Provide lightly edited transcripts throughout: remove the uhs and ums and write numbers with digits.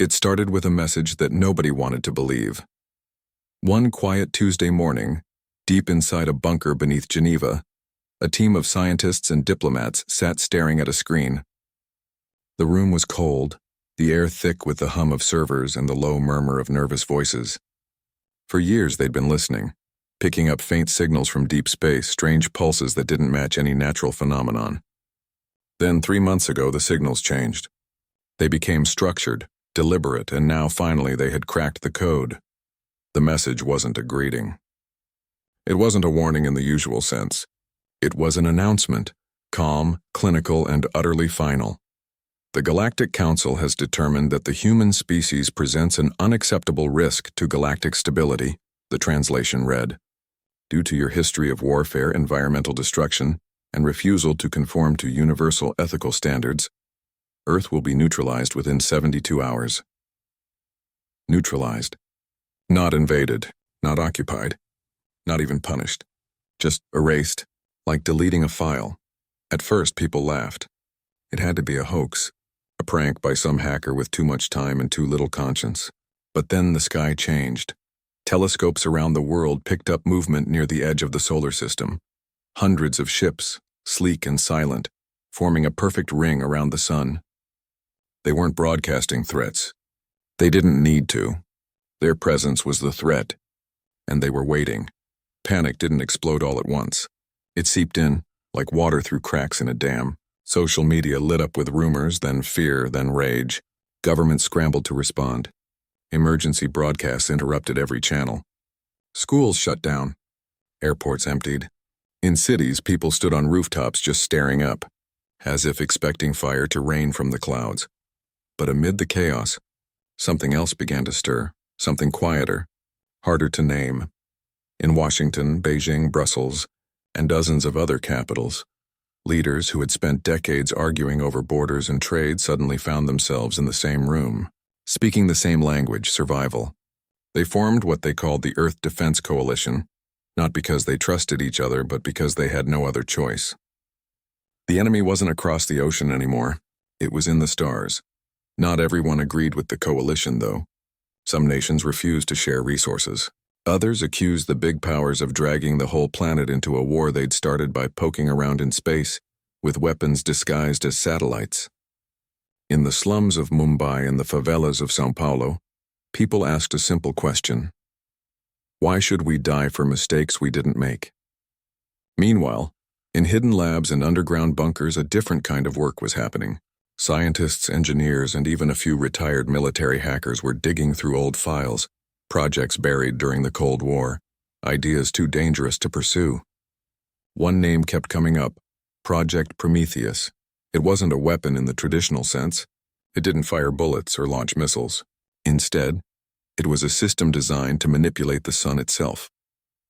It started with a message that nobody wanted to believe. One quiet Tuesday morning, deep inside a bunker beneath Geneva, a team of scientists and diplomats sat staring at a screen. The room was cold, the air thick with the hum of servers and the low murmur of nervous voices. For years they'd been listening, picking up faint signals from deep space, strange pulses that didn't match any natural phenomenon. Then 3 months ago the signals changed. They became structured, deliberate, and now finally they had cracked the code. The message wasn't a greeting. It wasn't a warning in the usual sense. It was an announcement, calm, clinical, and utterly final. The Galactic Council has determined that the human species presents an unacceptable risk to galactic stability, the translation read. Due to your history of warfare, environmental destruction, and refusal to conform to universal ethical standards, Earth will be neutralized within 72 hours. Neutralized. Not invaded, not occupied, not even punished. Just erased, like deleting a file. At first, people laughed. It had to be a hoax, a prank by some hacker with too much time and too little conscience. But then the sky changed. Telescopes around the world picked up movement near the edge of the solar system. Hundreds of ships, sleek and silent, forming a perfect ring around the sun. They weren't broadcasting threats. They didn't need to. Their presence was the threat, and they were waiting. Panic didn't explode all at once. It seeped in, like water through cracks in a dam. Social media lit up with rumors, then fear, then rage. Governments scrambled to respond. Emergency broadcasts interrupted every channel. Schools shut down. Airports emptied. In cities, people stood on rooftops just staring up, as if expecting fire to rain from the clouds. But amid the chaos, something else began to stir, something quieter, harder to name. In Washington, Beijing, Brussels, and dozens of other capitals, leaders who had spent decades arguing over borders and trade suddenly found themselves in the same room, speaking the same language, survival. They formed what they called the Earth Defense Coalition, not because they trusted each other, but because they had no other choice. The enemy wasn't across the ocean anymore. It was in the stars. Not everyone agreed with the coalition, though. Some nations refused to share resources. Others accused the big powers of dragging the whole planet into a war they'd started by poking around in space, with weapons disguised as satellites. In the slums of Mumbai and the favelas of São Paulo, people asked a simple question. Why should we die for mistakes we didn't make? Meanwhile, in hidden labs and underground bunkers, a different kind of work was happening. Scientists, engineers, and even a few retired military hackers were digging through old files, projects buried during the Cold War, ideas too dangerous to pursue. One name kept coming up, Project Prometheus. It wasn't a weapon in the traditional sense. It didn't fire bullets or launch missiles. Instead, it was a system designed to manipulate the sun itself,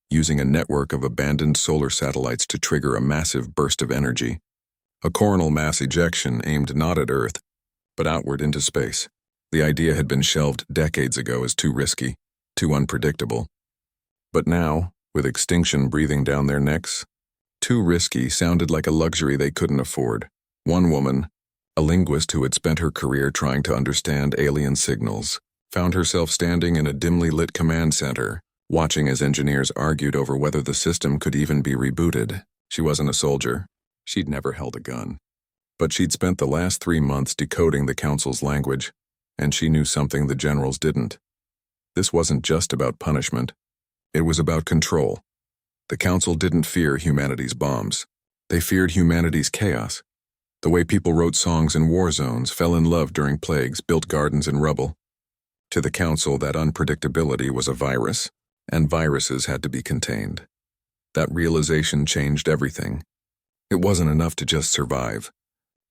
using a network of abandoned solar satellites to trigger a massive burst of energy. A coronal mass ejection aimed not at Earth, but outward into space. The idea had been shelved decades ago as too risky, too unpredictable. But now, with extinction breathing down their necks, too risky sounded like a luxury they couldn't afford. One woman, a linguist who had spent her career trying to understand alien signals, found herself standing in a dimly lit command center, watching as engineers argued over whether the system could even be rebooted. She wasn't a soldier. She'd never held a gun. But she'd spent the last 3 months decoding the Council's language, and she knew something the generals didn't. This wasn't just about punishment. It was about control. The Council didn't fear humanity's bombs. They feared humanity's chaos. The way people wrote songs in war zones, fell in love during plagues, built gardens in rubble. To the Council, that unpredictability was a virus, and viruses had to be contained. That realization changed everything. It wasn't enough to just survive.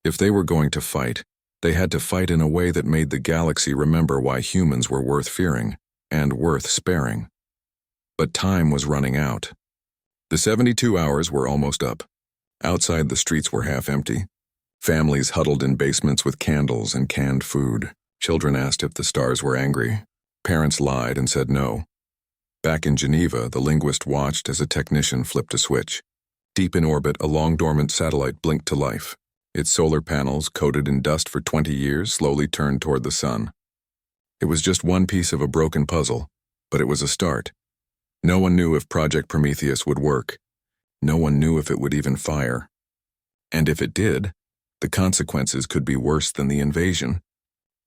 If they were going to fight, they had to fight in a way that made the galaxy remember why humans were worth fearing and worth sparing. But time was running out. The 72 hours were almost up. Outside, the streets were half empty. Families huddled in basements with candles and canned food. Children asked if the stars were angry. Parents lied and said no. Back in Geneva, the linguist watched as a technician flipped a switch. Deep in orbit, a long-dormant satellite blinked to life. Its solar panels, coated in dust for 20 years, slowly turned toward the sun. It was just one piece of a broken puzzle, but it was a start. No one knew if Project Prometheus would work. No one knew if it would even fire. And if it did, the consequences could be worse than the invasion.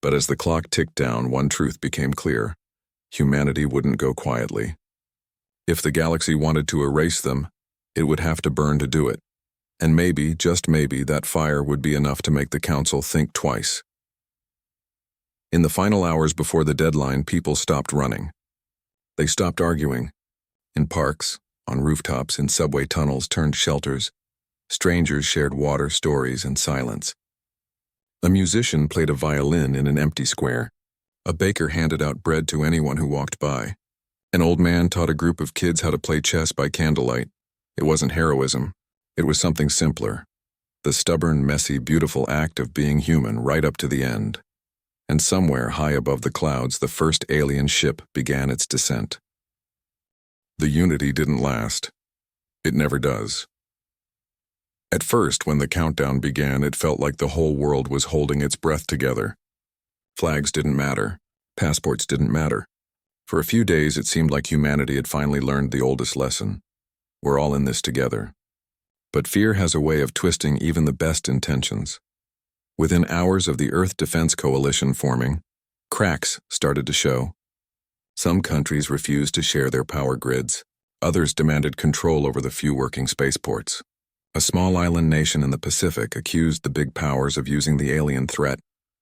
But as the clock ticked down, one truth became clear. Humanity wouldn't go quietly. If the galaxy wanted to erase them, it would have to burn to do it. And maybe, just maybe, that fire would be enough to make the Council think twice. In the final hours before the deadline, people stopped running. They stopped arguing. In parks, on rooftops, in subway tunnels turned shelters, strangers shared water, stories, and silence. A musician played a violin in an empty square. A baker handed out bread to anyone who walked by. An old man taught a group of kids how to play chess by candlelight. It wasn't heroism. It was something simpler. The stubborn, messy, beautiful act of being human right up to the end. And somewhere high above the clouds, the first alien ship began its descent. The unity didn't last. It never does. At first, when the countdown began, it felt like the whole world was holding its breath together. Flags didn't matter. Passports didn't matter. For a few days, it seemed like humanity had finally learned the oldest lesson. We're all in this together. But fear has a way of twisting even the best intentions. Within hours of the Earth Defense Coalition forming, cracks started to show. Some countries refused to share their power grids. Others demanded control over the few working spaceports. A small island nation in the Pacific accused the big powers of using the alien threat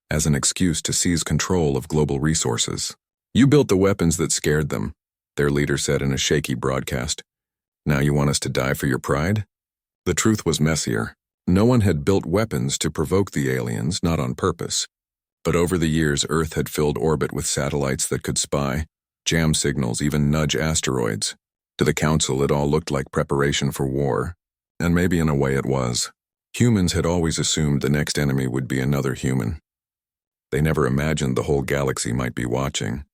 as an excuse to seize control of global resources. "You built the weapons that scared them," their leader said in a shaky broadcast. "Now you want us to die for your pride?" The truth was messier. No one had built weapons to provoke the aliens, not on purpose. But over the years, Earth had filled orbit with satellites that could spy, jam signals, even nudge asteroids. To the Council, it all looked like preparation for war. And maybe in a way it was. Humans had always assumed the next enemy would be another human. They never imagined the whole galaxy might be watching.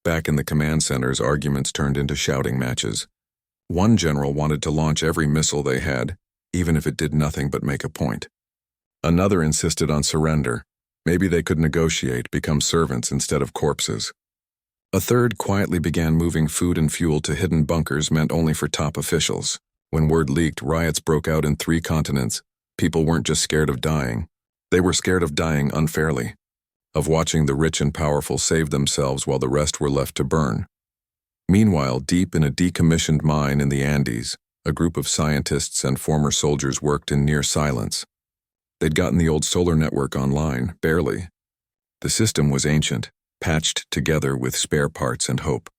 Back in the command centers, arguments turned into shouting matches. One general wanted to launch every missile they had, even if it did nothing but make a point. Another insisted on surrender. Maybe they could negotiate, become servants instead of corpses. A third quietly began moving food and fuel to hidden bunkers meant only for top officials. When word leaked, riots broke out in 3 continents. People weren't just scared of dying. They were scared of dying unfairly, of watching the rich and powerful save themselves while the rest were left to burn. Meanwhile, deep in a decommissioned mine in the Andes, a group of scientists and former soldiers worked in near silence. They'd gotten the old solar network online, barely. The system was ancient, patched together with spare parts and hope.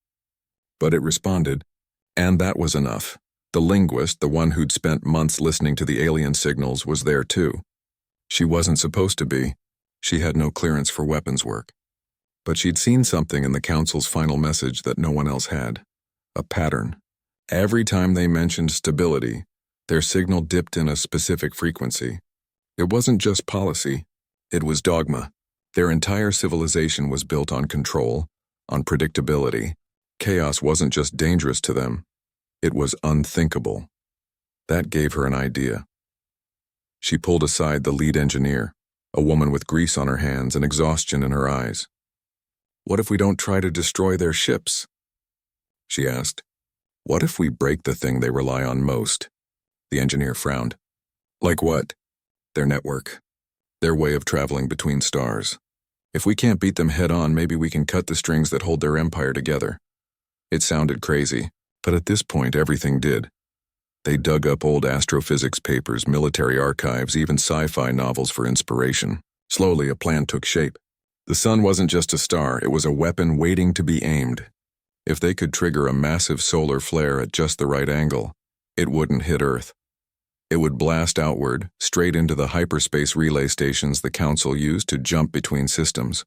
But it responded, and that was enough. The linguist, the one who'd spent months listening to the alien signals, was there too. She wasn't supposed to be. She had no clearance for weapons work. But she'd seen something in the Council's final message that no one else had. A pattern. Every time they mentioned stability, their signal dipped in a specific frequency. It wasn't just policy. It was dogma. Their entire civilization was built on control, on predictability. Chaos wasn't just dangerous to them. It was unthinkable. That gave her an idea. She pulled aside the lead engineer, a woman with grease on her hands and exhaustion in her eyes. "What if we don't try to destroy their ships?" she asked. "What if we break the thing they rely on most?" The engineer frowned. "Like what?" "Their network. Their way of traveling between stars. If we can't beat them head-on, maybe we can cut the strings that hold their empire together." It sounded crazy, but at this point everything did. They dug up old astrophysics papers, military archives, even sci-fi novels for inspiration. Slowly, a plan took shape. The sun wasn't just a star, it was a weapon waiting to be aimed. If they could trigger a massive solar flare at just the right angle, it wouldn't hit Earth. It would blast outward, straight into the hyperspace relay stations the Council used to jump between systems.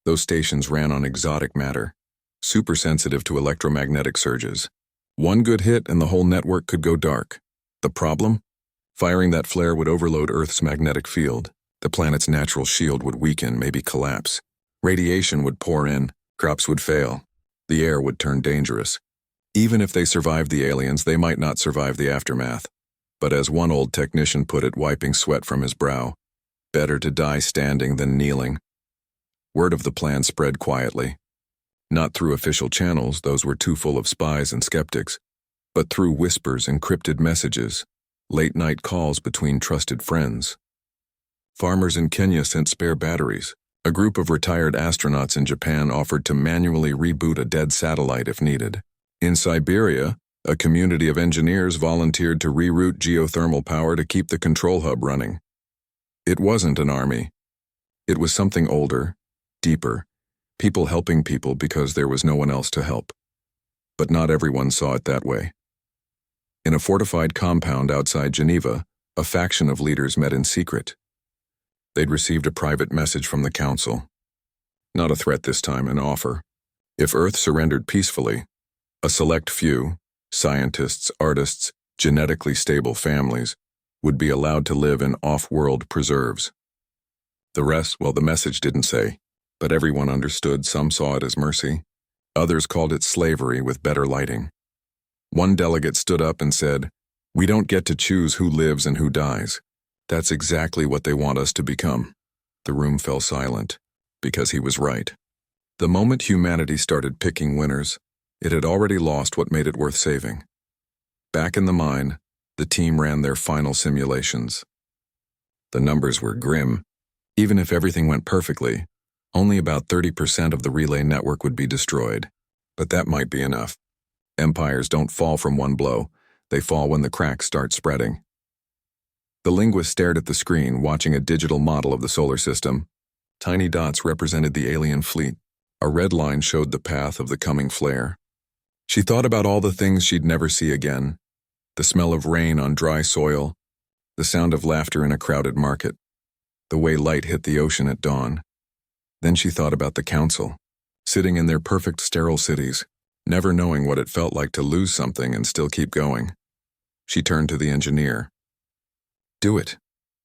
Those stations ran on exotic matter, super sensitive to electromagnetic surges. One good hit and the whole network could go dark. The problem? Firing that flare would overload Earth's magnetic field. The planet's natural shield would weaken, maybe collapse. Radiation would pour in, crops would fail. The air would turn dangerous. Even if they survived the aliens, they might not survive the aftermath. But as one old technician put it, wiping sweat from his brow, better to die standing than kneeling. Word of the plan spread quietly. Not through official channels, those were too full of spies and skeptics, but through whispers, encrypted messages, late-night calls between trusted friends. Farmers in Kenya sent spare batteries. A group of retired astronauts in Japan offered to manually reboot a dead satellite if needed. In Siberia, a community of engineers volunteered to reroute geothermal power to keep the control hub running. It wasn't an army. It was something older, deeper, people helping people because there was no one else to help. But not everyone saw it that way. In a fortified compound outside Geneva, a faction of leaders met in secret. They'd received a private message from the council. Not a threat this time, an offer. If Earth surrendered peacefully, a select few, scientists, artists, genetically stable families, would be allowed to live in off-world preserves. The rest, well, the message didn't say, but everyone understood. Some saw it as mercy. Others called it slavery with better lighting. One delegate stood up and said, "We don't get to choose who lives and who dies. That's exactly what they want us to become." The room fell silent, because he was right. The moment humanity started picking winners, it had already lost what made it worth saving. Back in the mine, the team ran their final simulations. The numbers were grim. Even if everything went perfectly, only about 30% of the relay network would be destroyed. But that might be enough. Empires don't fall from one blow. They fall when the cracks start spreading. The linguist stared at the screen, watching a digital model of the solar system. Tiny dots represented the alien fleet. A red line showed the path of the coming flare. She thought about all the things she'd never see again. The smell of rain on dry soil, the sound of laughter in a crowded market, the way light hit the ocean at dawn. Then she thought about the council, sitting in their perfect sterile cities, never knowing what it felt like to lose something and still keep going. She turned to the engineer. "Do it."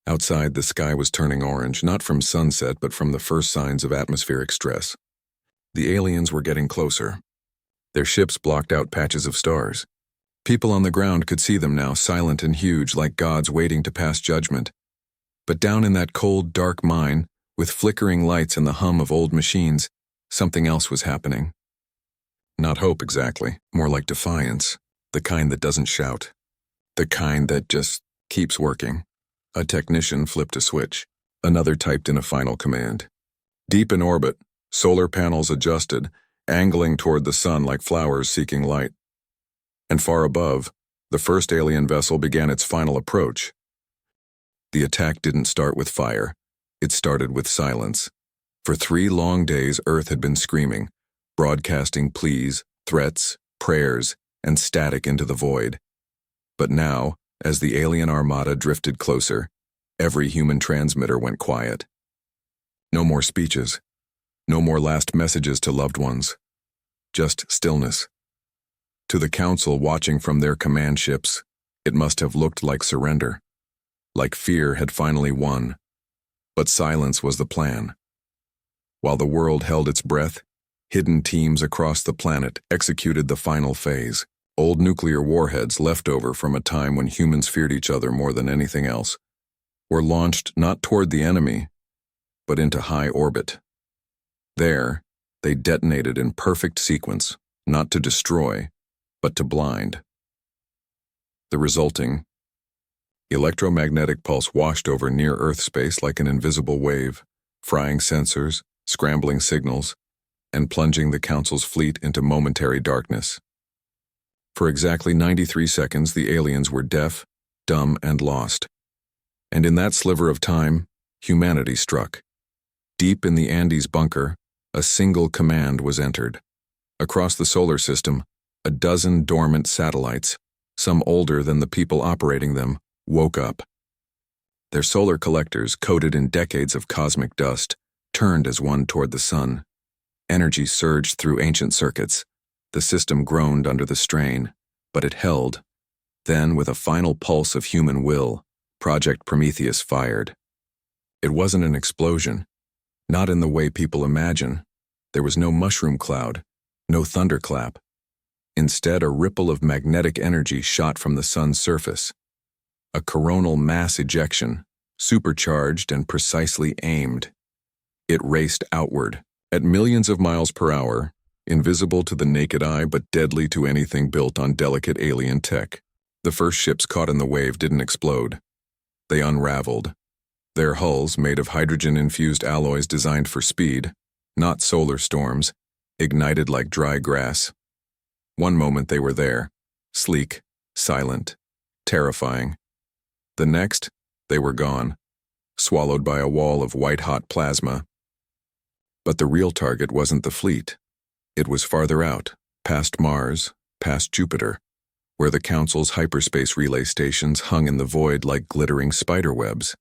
Outside, the sky was turning orange, not from sunset but from the first signs of atmospheric stress. The aliens were getting closer. Their ships blocked out patches of stars. People on the ground could see them now, silent and huge, like gods waiting to pass judgment. But down in that cold, dark mine, with flickering lights and the hum of old machines, something else was happening. Not hope exactly, more like defiance, the kind that doesn't shout, the kind that just keeps working. A technician flipped a switch. Another typed in a final command. Deep in orbit, solar panels adjusted, angling toward the sun like flowers seeking light. And far above, the first alien vessel began its final approach. The attack didn't start with fire. It started with silence. For 3 long days, Earth had been screaming, broadcasting pleas, threats, prayers, and static into the void. But now, as the alien armada drifted closer, every human transmitter went quiet. No more speeches. No more last messages to loved ones. Just stillness. To the council watching from their command ships, it must have looked like surrender. Like fear had finally won. But silence was the plan. While the world held its breath, hidden teams across the planet executed the final phase. Old nuclear warheads left over from a time when humans feared each other more than anything else, were launched not toward the enemy, but into high orbit. There, they detonated in perfect sequence, not to destroy, but to blind. The resulting electromagnetic pulse washed over near-Earth space like an invisible wave, frying sensors, scrambling signals, and plunging the Council's fleet into momentary darkness. For exactly 93 seconds, the aliens were deaf, dumb, and lost. And in that sliver of time, humanity struck. Deep in the Andes bunker, a single command was entered. Across the solar system, a dozen dormant satellites, some older than the people operating them, woke up. Their solar collectors, coated in decades of cosmic dust, turned as one toward the sun. Energy surged through ancient circuits. The system groaned under the strain, but it held. Then, with a final pulse of human will, Project Prometheus fired. It wasn't an explosion, not in the way people imagine. There was no mushroom cloud, no thunderclap. Instead, a ripple of magnetic energy shot from the sun's surface. A coronal mass ejection, supercharged and precisely aimed. It raced outward, at millions of miles per hour, invisible to the naked eye but deadly to anything built on delicate alien tech. The first ships caught in the wave didn't explode. They unraveled. Their hulls, made of hydrogen-infused alloys designed for speed, not solar storms, ignited like dry grass. One moment they were there, sleek, silent, terrifying. The next, they were gone, swallowed by a wall of white-hot plasma. But the real target wasn't the fleet. It was farther out, past Mars, past Jupiter, where the Council's hyperspace relay stations hung in the void like glittering spiderwebs.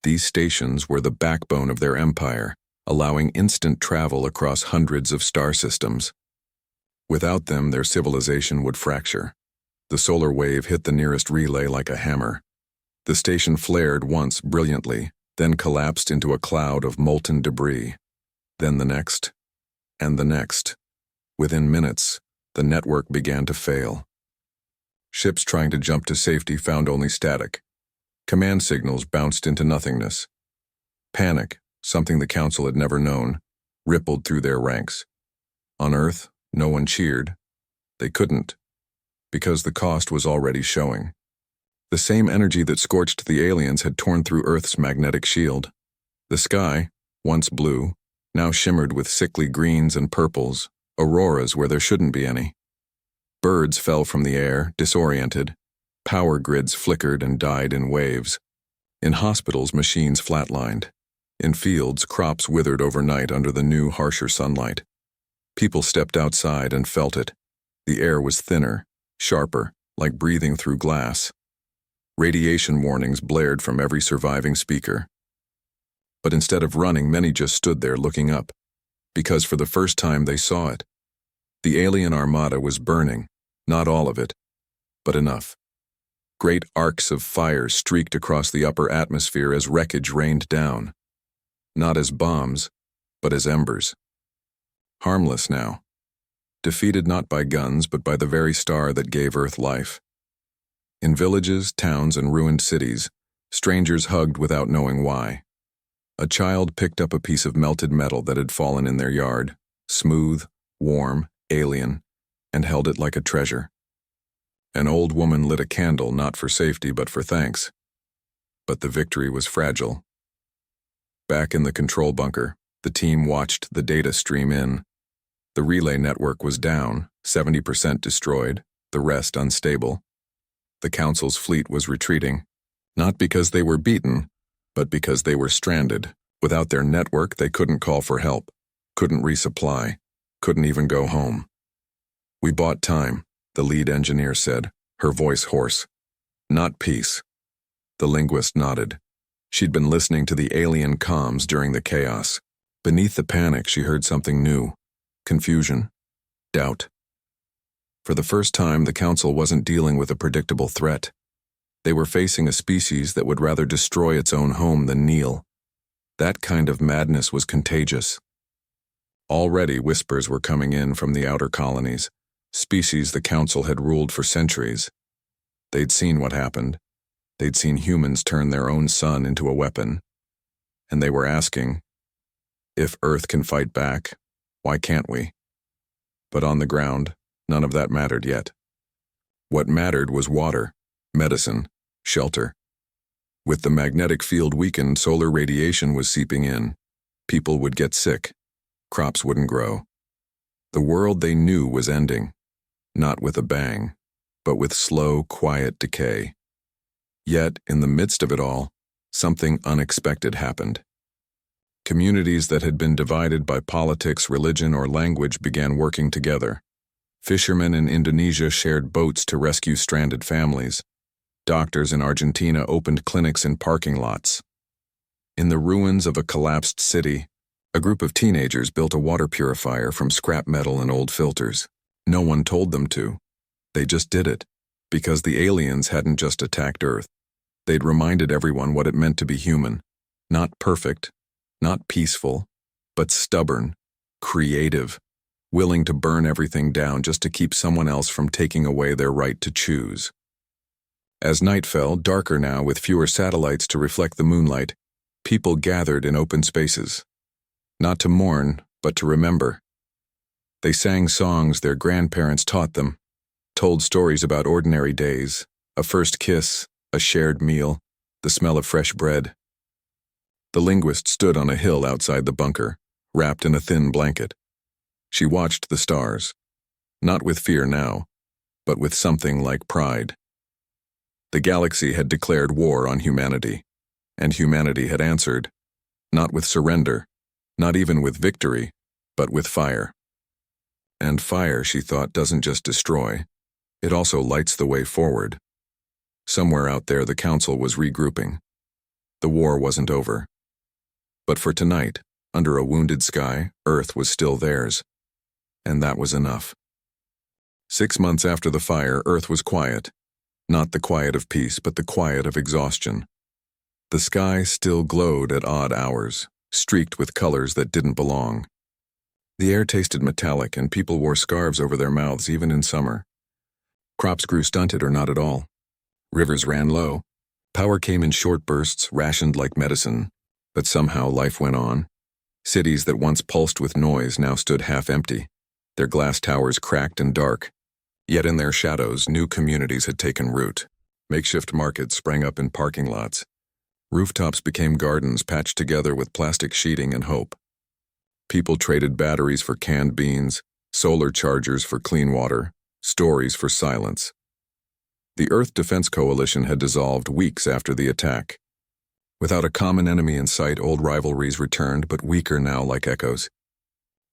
These stations were the backbone of their empire, allowing instant travel across hundreds of star systems. Without them, their civilization would fracture. The solar wave hit the nearest relay like a hammer. The station flared once brilliantly, then collapsed into a cloud of molten debris. Then the next, and the next. Within minutes, the network began to fail. Ships trying to jump to safety found only static. Command signals bounced into nothingness. Panic, something the Council had never known, rippled through their ranks. On Earth, no one cheered. They couldn't, because the cost was already showing. The same energy that scorched the aliens had torn through Earth's magnetic shield. The sky, once blue, now shimmered with sickly greens and purples, auroras where there shouldn't be any. Birds fell from the air, disoriented. Power grids flickered and died in waves. In hospitals, machines flatlined. In fields, crops withered overnight under the new, harsher sunlight. People stepped outside and felt it. The air was thinner, sharper, like breathing through glass. Radiation warnings blared from every surviving speaker. But instead of running, many just stood there looking up, because for the first time they saw it. The alien armada was burning, not all of it, but enough. Great arcs of fire streaked across the upper atmosphere as wreckage rained down. Not as bombs, but as embers. Harmless now. Defeated not by guns, but by the very star that gave Earth life. In villages, towns, and ruined cities, strangers hugged without knowing why. A child picked up a piece of melted metal that had fallen in their yard, smooth, warm, alien, and held it like a treasure. An old woman lit a candle not for safety but for thanks. But the victory was fragile. Back in the control bunker, the team watched the data stream in. The relay network was down, 70% destroyed, the rest unstable. The Council's fleet was retreating, not because they were beaten, but because they were stranded. Without their network, they couldn't call for help, couldn't resupply, couldn't even go home. "We bought time," the lead engineer said, her voice hoarse. "Not peace." The linguist nodded. She'd been listening to the alien comms during the chaos. Beneath the panic, she heard something new. Confusion. Doubt. For the first time, the Council wasn't dealing with a predictable threat. They were facing a species that would rather destroy its own home than kneel. That kind of madness was contagious. Already whispers were coming in from the outer colonies, species the Council had ruled for centuries. They'd seen what happened. They'd seen humans turn their own sun into a weapon. And they were asking, if Earth can fight back, why can't we? But on the ground, none of that mattered yet. What mattered was water, medicine, shelter. With the magnetic field weakened, solar radiation was seeping in. People would get sick. Crops wouldn't grow. The world they knew was ending, not with a bang, but with slow, quiet decay. Yet, in the midst of it all, something unexpected happened. Communities that had been divided by politics, religion, or language began working together. Fishermen in Indonesia shared boats to rescue stranded families. Doctors in Argentina opened clinics in parking lots. In the ruins of a collapsed city, a group of teenagers built a water purifier from scrap metal and old filters. No one told them to. They just did it, because the aliens hadn't just attacked Earth. They'd reminded everyone what it meant to be human. Not perfect, not peaceful, but stubborn, creative, willing to burn everything down just to keep someone else from taking away their right to choose. As night fell, darker now with fewer satellites to reflect the moonlight, people gathered in open spaces. Not to mourn, but to remember. They sang songs their grandparents taught them, told stories about ordinary days, a first kiss, a shared meal, the smell of fresh bread. The linguist stood on a hill outside the bunker, wrapped in a thin blanket. She watched the stars, not with fear now, but with something like pride. The galaxy had declared war on humanity, and humanity had answered, not with surrender, not even with victory, but with fire. And fire, she thought, doesn't just destroy, it also lights the way forward. Somewhere out there the council was regrouping. The war wasn't over. But for tonight, under a wounded sky, Earth was still theirs. And that was enough. 6 months after the fire, Earth was quiet. Not the quiet of peace, but the quiet of exhaustion. The sky still glowed at odd hours, streaked with colors that didn't belong. The air tasted metallic, and people wore scarves over their mouths even in summer. Crops grew stunted or not at all. Rivers ran low. Power came in short bursts, rationed like medicine. But somehow life went on. Cities that once pulsed with noise now stood half empty, their glass towers cracked and dark. Yet in their shadows, new communities had taken root. Makeshift markets sprang up in parking lots. Rooftops became gardens patched together with plastic sheeting and hope. People traded batteries for canned beans, solar chargers for clean water, stories for silence. The Earth Defense Coalition had dissolved weeks after the attack. Without a common enemy in sight, old rivalries returned, but weaker now like echoes.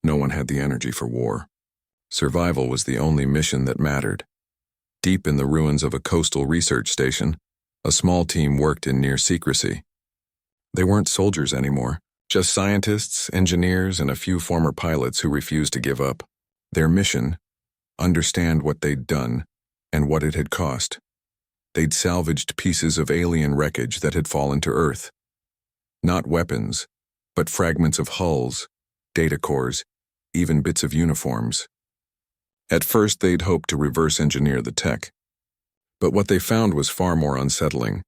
No one had the energy for war. Survival was the only mission that mattered. Deep in the ruins of a coastal research station, a small team worked in near secrecy. They weren't soldiers anymore, just scientists, engineers, and a few former pilots who refused to give up. Their mission: understand what they'd done and what it had cost. They'd salvaged pieces of alien wreckage that had fallen to Earth. Not weapons, but fragments of hulls, data cores, even bits of uniforms. At first, they'd hoped to reverse engineer the tech. But what they found was far more unsettling.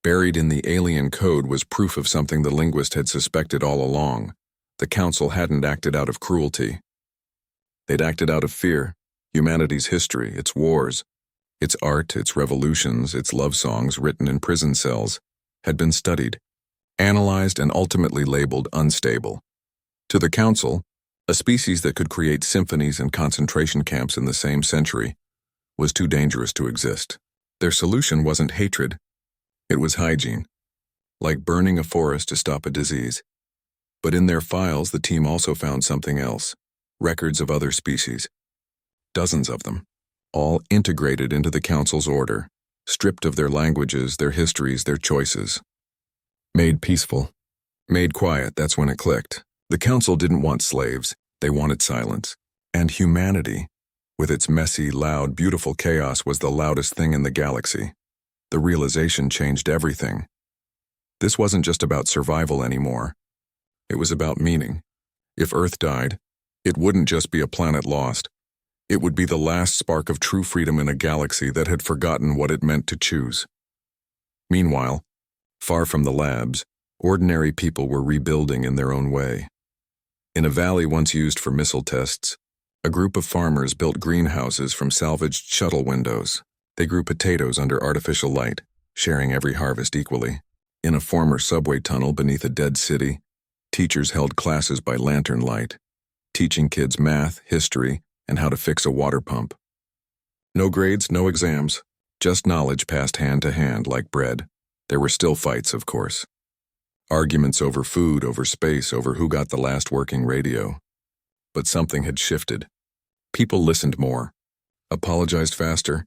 Buried in the alien code was proof of something the linguist had suspected all along. The Council hadn't acted out of cruelty. They'd acted out of fear. Humanity's history, its wars, its art, its revolutions, its love songs written in prison cells, had been studied, analyzed, and ultimately labeled unstable. To the Council, a species that could create symphonies and concentration camps in the same century was too dangerous to exist. Their solution wasn't hatred, it was hygiene, like burning a forest to stop a disease. But in their files, the team also found something else: records of other species. Dozens of them, all integrated into the Council's order, stripped of their languages, their histories, their choices. Made peaceful, made quiet, that's when it clicked. The Council didn't want slaves, they wanted silence. And humanity, with its messy, loud, beautiful chaos, was the loudest thing in the galaxy. The realization changed everything. This wasn't just about survival anymore. It was about meaning. If Earth died, it wouldn't just be a planet lost. It would be the last spark of true freedom in a galaxy that had forgotten what it meant to choose. Meanwhile, far from the labs, ordinary people were rebuilding in their own way. In a valley once used for missile tests, a group of farmers built greenhouses from salvaged shuttle windows. They grew potatoes under artificial light, sharing every harvest equally. In a former subway tunnel beneath a dead city, teachers held classes by lantern light, teaching kids math, history, and how to fix a water pump. No grades, no exams, just knowledge passed hand to hand like bread. There were still fights, of course. Arguments over food, over space, over who got the last working radio. But something had shifted. People listened more, apologized faster,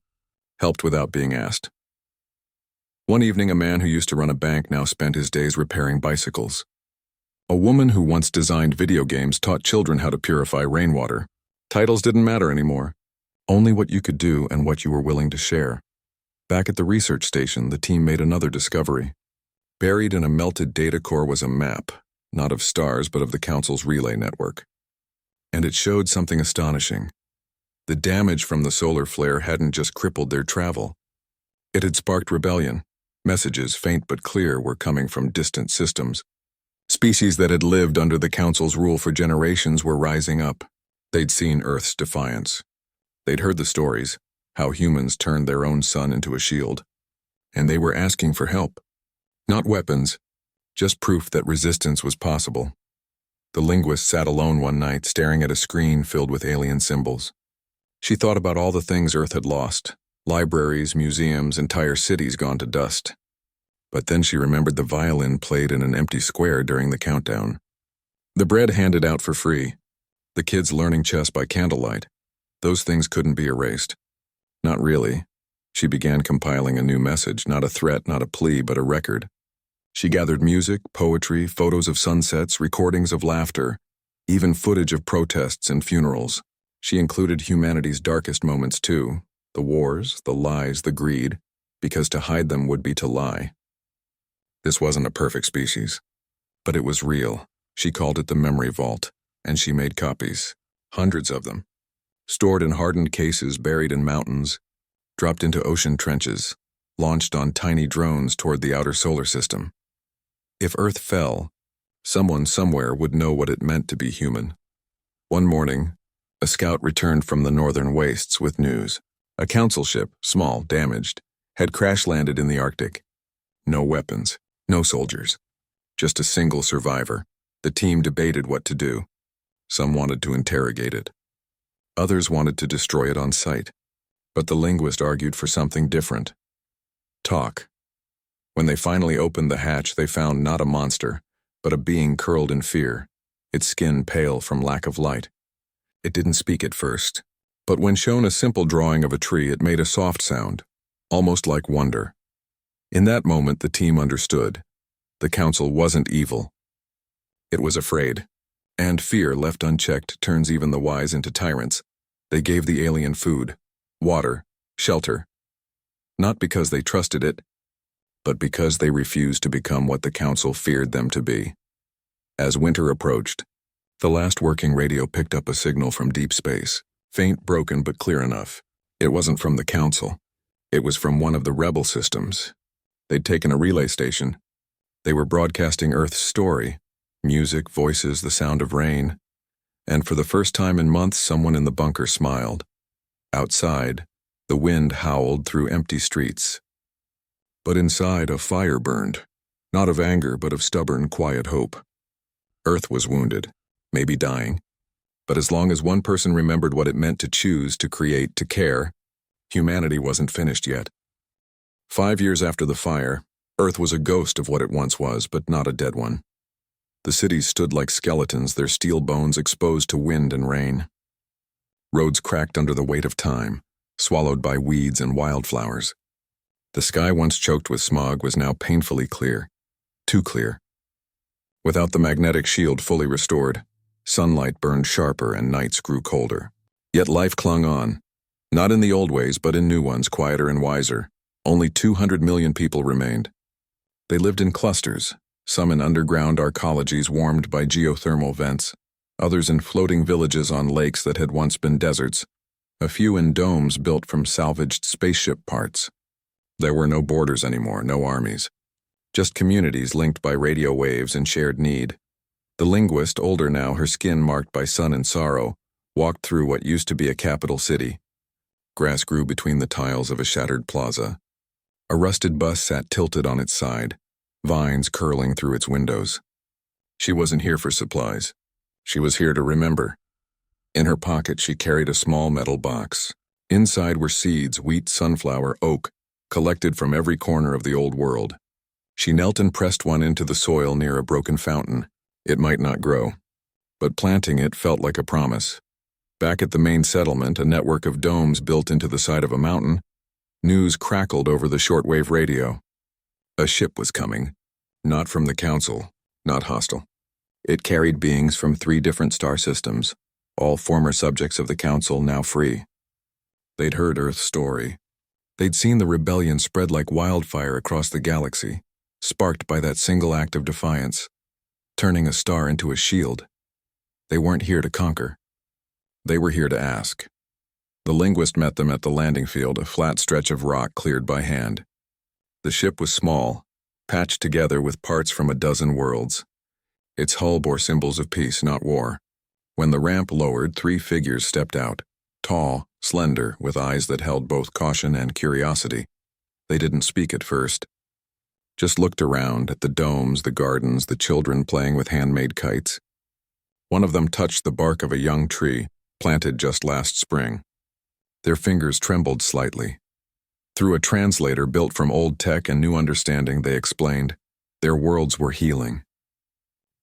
helped without being asked. One evening, a man who used to run a bank now spent his days repairing bicycles. A woman who once designed video games taught children how to purify rainwater. Titles didn't matter anymore, only what you could do and what you were willing to share. Back at the research station, the team made another discovery. Buried in a melted data core was a map, not of stars but of the Council's relay network. And it showed something astonishing. The damage from the solar flare hadn't just crippled their travel. It had sparked rebellion. Messages, faint but clear, were coming from distant systems. Species that had lived under the Council's rule for generations were rising up. They'd seen Earth's defiance. They'd heard the stories, how humans turned their own sun into a shield. And they were asking for help. Not weapons, just proof that resistance was possible. The linguist sat alone one night, staring at a screen filled with alien symbols. She thought about all the things Earth had lost. Libraries, museums, entire cities gone to dust. But then she remembered the violin played in an empty square during the countdown. The bread handed out for free. The kids learning chess by candlelight. Those things couldn't be erased. Not really. She began compiling a new message, not a threat, not a plea, but a record. She gathered music, poetry, photos of sunsets, recordings of laughter, even footage of protests and funerals. She included humanity's darkest moments too, the wars, the lies, the greed, because to hide them would be to lie. This wasn't a perfect species, but it was real. She called it the memory vault, and she made copies, hundreds of them, stored in hardened cases buried in mountains, dropped into ocean trenches, launched on tiny drones toward the outer solar system. If Earth fell, someone somewhere would know what it meant to be human. One morning, a scout returned from the northern wastes with news. A council ship, small, damaged, had crash-landed in the Arctic. No weapons, no soldiers, just a single survivor. The team debated what to do. Some wanted to interrogate it. Others wanted to destroy it on sight. But the linguist argued for something different. Talk. When they finally opened the hatch, they found not a monster, but a being curled in fear, its skin pale from lack of light. It didn't speak at first, but when shown a simple drawing of a tree, it made a soft sound, almost like wonder. In that moment, the team understood. The Council wasn't evil. It was afraid. And fear, left unchecked, turns even the wise into tyrants. They gave the alien food, water, shelter. Not because they trusted it, but because they refused to become what the Council feared them to be. As winter approached, the last working radio picked up a signal from deep space, faint, broken, but clear enough. It wasn't from the Council. It was from one of the rebel systems. They'd taken a relay station. They were broadcasting Earth's story, music, voices, the sound of rain. And for the first time in months, someone in the bunker smiled. Outside, the wind howled through empty streets. But inside, a fire burned, not of anger, but of stubborn, quiet hope. Earth was wounded, maybe dying. But as long as one person remembered what it meant to choose, to create, to care, humanity wasn't finished yet. 5 years after the fire, Earth was a ghost of what it once was, but not a dead one. The cities stood like skeletons, their steel bones exposed to wind and rain. Roads cracked under the weight of time, swallowed by weeds and wildflowers. The sky, once choked with smog, was now painfully clear. Too clear. Without the magnetic shield fully restored, sunlight burned sharper and nights grew colder. Yet life clung on. Not in the old ways, but in new ones, quieter and wiser. Only 200 million people remained. They lived in clusters, some in underground arcologies warmed by geothermal vents, others in floating villages on lakes that had once been deserts, a few in domes built from salvaged spaceship parts. There were no borders anymore, no armies. Just communities linked by radio waves and shared need. The linguist, older now, her skin marked by sun and sorrow, walked through what used to be a capital city. Grass grew between the tiles of a shattered plaza. A rusted bus sat tilted on its side, vines curling through its windows. She wasn't here for supplies. She was here to remember. In her pocket, she carried a small metal box. Inside were seeds, wheat, sunflower, oak, collected from every corner of the old world. She knelt and pressed one into the soil near a broken fountain. It might not grow, but planting it felt like a promise. Back at the main settlement, a network of domes built into the side of a mountain, news crackled over the shortwave radio. A ship was coming, not from the Council, not hostile. It carried beings from 3 different star systems, all former subjects of the Council, now free. They'd heard Earth's story. They'd seen the rebellion spread like wildfire across the galaxy, sparked by that single act of defiance, turning a star into a shield. They weren't here to conquer. They were here to ask. The linguist met them at the landing field, a flat stretch of rock cleared by hand. The ship was small, patched together with parts from a dozen worlds. Its hull bore symbols of peace, not war. When the ramp lowered, 3 figures stepped out, tall, slender, with eyes that held both caution and curiosity. They didn't speak at first. Just looked around at the domes, the gardens, the children playing with handmade kites. One of them touched the bark of a young tree, planted just last spring. Their fingers trembled slightly. Through a translator built from old tech and new understanding, they explained, their worlds were healing.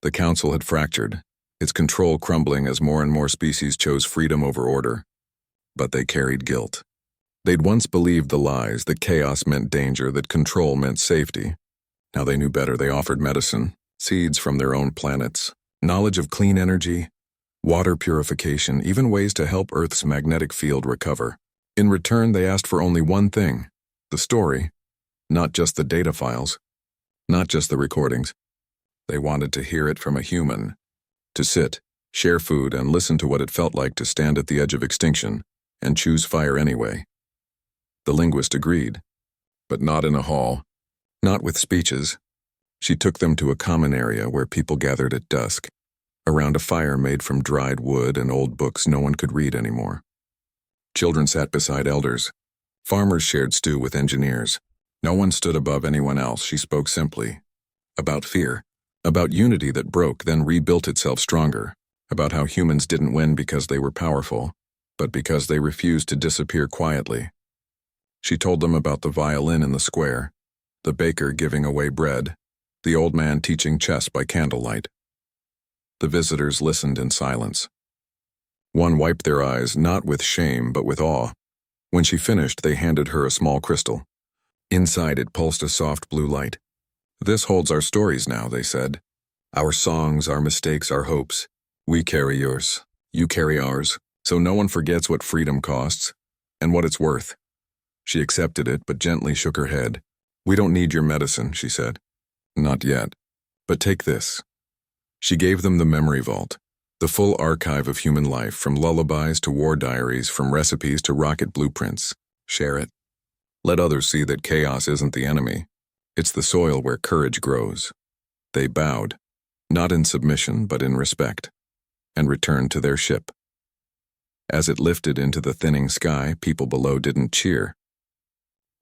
The council had fractured, its control crumbling as more and more species chose freedom over order. But they carried guilt. They'd once believed the lies, that chaos meant danger, that control meant safety. Now they knew better. They offered medicine, seeds from their own planets, knowledge of clean energy, water purification, even ways to help Earth's magnetic field recover. In return, they asked for only one thing, the story, not just the data files, not just the recordings. They wanted to hear it from a human, to sit, share food, and listen to what it felt like to stand at the edge of extinction and choose fire anyway. The linguist agreed, but not in a hall, not with speeches. She took them to a common area where people gathered at dusk, around a fire made from dried wood and old books no one could read anymore. Children sat beside elders. Farmers shared stew with engineers. No one stood above anyone else. She spoke simply. About fear. About unity that broke, then rebuilt itself stronger. About how humans didn't win because they were powerful, but because they refused to disappear quietly. She told them about the violin in the square, the baker giving away bread, the old man teaching chess by candlelight. The visitors listened in silence. One wiped their eyes, not with shame, but with awe. When she finished, they handed her a small crystal. Inside it pulsed a soft blue light. This holds our stories now, they said. Our songs, our mistakes, our hopes. We carry yours. You carry ours. So no one forgets what freedom costs and what it's worth. She accepted it, but gently shook her head. We don't need your medicine, she said. Not yet. But take this. She gave them the memory vault, the full archive of human life, from lullabies to war diaries, from recipes to rocket blueprints. Share it. Let others see that chaos isn't the enemy. It's the soil where courage grows. They bowed, not in submission, but in respect, and returned to their ship. As it lifted into the thinning sky, people below didn't cheer.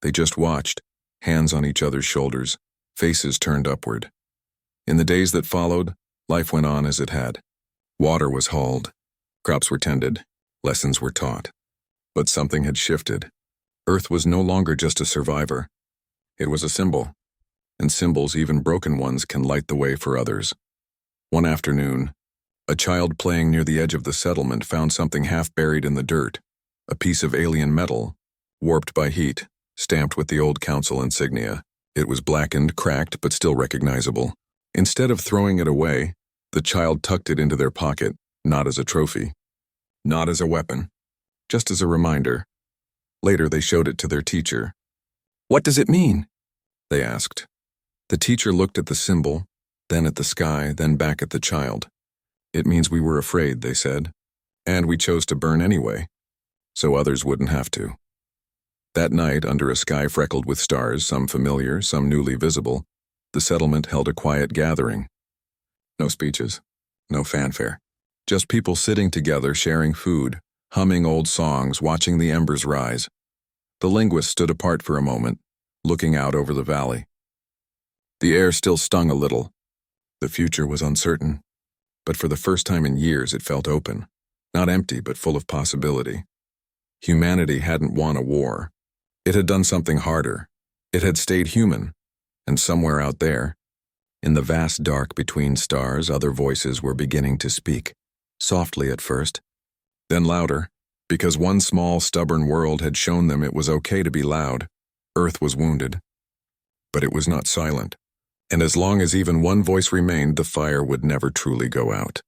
They just watched, hands on each other's shoulders, faces turned upward. In the days that followed, life went on as it had. Water was hauled, crops were tended, lessons were taught. But something had shifted. Earth was no longer just a survivor. It was a symbol, and symbols, even broken ones, can light the way for others. One afternoon, a child playing near the edge of the settlement found something half buried in the dirt, a piece of alien metal, warped by heat, stamped with the old council insignia. It was blackened, cracked, but still recognizable. Instead of throwing it away, the child tucked it into their pocket, not as a trophy, not as a weapon, just as a reminder. Later they showed it to their teacher. What does it mean? They asked. The teacher looked at the symbol, then at the sky, then back at the child. It means we were afraid, they said, and we chose to burn anyway, so others wouldn't have to. That night, under a sky freckled with stars, some familiar, some newly visible, the settlement held a quiet gathering. No speeches, no fanfare, just people sitting together, sharing food, humming old songs, watching the embers rise. The linguist stood apart for a moment, looking out over the valley. The air still stung a little. The future was uncertain, but for the first time in years it felt open, not empty but full of possibility. Humanity hadn't won a war. It had done something harder. It had stayed human, and somewhere out there, in the vast dark between stars, other voices were beginning to speak, softly at first, then louder, because one small, stubborn world had shown them it was okay to be loud. Earth was wounded, but it was not silent, and as long as even one voice remained, the fire would never truly go out.